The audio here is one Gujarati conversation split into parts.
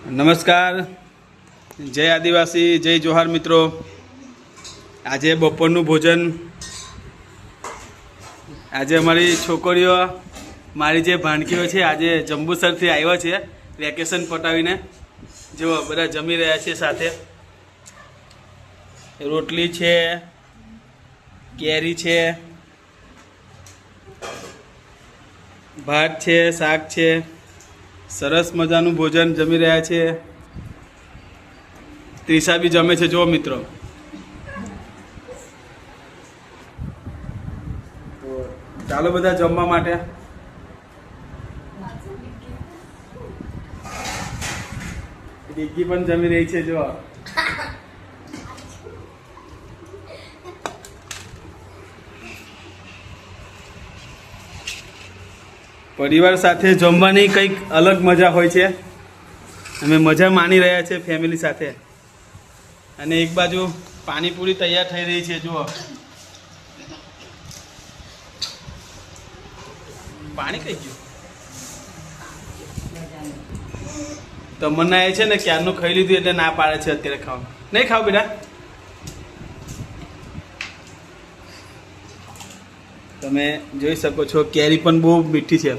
નમસ્કાર, જય આદિવાસી, જય જોહાર મિત્રો। આજે બપોરનું ભોજન આજે અમારી છોકરીઓ મારી જે ભાણકીઓ છે આજે જંબુસરથી આવ્યા છે વેકેશન પટાવીને। જો બધા જમી રહ્યા છે, સાથે રોટલી છે, કેરી છે, ભાત છે, શાક છે, સરસ મજાનું ભોજન જમી રહ્યા છે। ત્રિષા બી જમે છે, જો મિત્રો। તો ચાલો બધા જમવા માટે। રિગ્ગી પણ જમી રહી છે, જો। પરિવાર સાથે જમવાની કંઈક અલગ મજા હોય છે। અમે મજા માણી રહ્યા છે ફેમિલી સાથે। અને એક બાજુ પાણીપુરી તૈયાર થઈ રહી છે, જુઓ। પાણી કઈ ગયું? તમન્ના એ છે ને ક્યારનું ખાઈ લીધું એટલે ના પાડે છે અત્યારે ખાવા। નહીં ખાવ બેટા? તમે જોઈ શકો છો કેરી પણ બહુ મીઠી છે।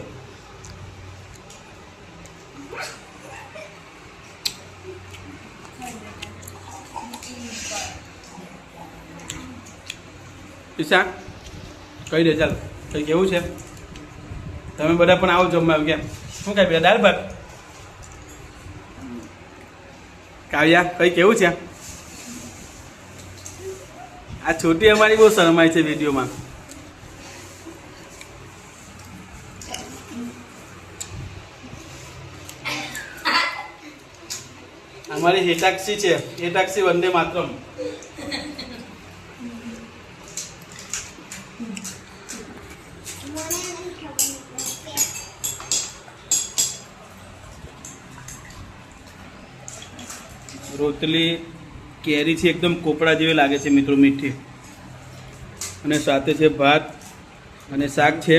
ઈશા કહી દે, ચાલ કઈ કેવું છે? તમે બધા પણ આવો જમવા કેમ? શું કાંઈ બે દાળ ભાત? કાવ્યા કઈ કેવું છે? આ છોટી અમારી બહુ શરમાય છે વિડીયોમાં। हमारी हेटाक्षी है, हेटाक्षी वंदे मातरम। रोटली केरी है, एकदम कोपड़ा जेवी लागे छे मित्रों, मीठी। अने साथे छे भात अने शाक छे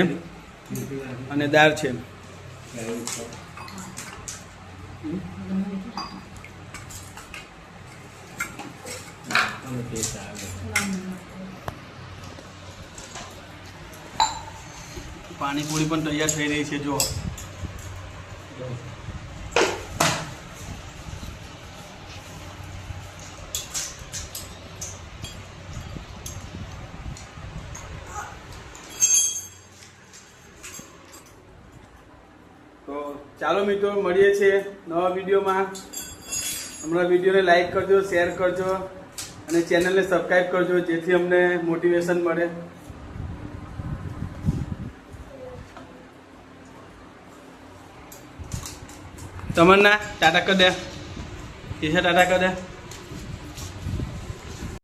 अने दाळ छे। पानीपुरी पण तैयार थई रही है, जो। तो चालो मित्रों मळीए छे नवा विडियो में। हमारा विडियो ने लाइक करजो, शेर करजो અને ચેનલને સબસ્ક્રાઇબ કરજો, જેથી અમને મોટિવેશન મળે। તમન્ના ટાટા કર દે, ઈશા ટાટા કર દે।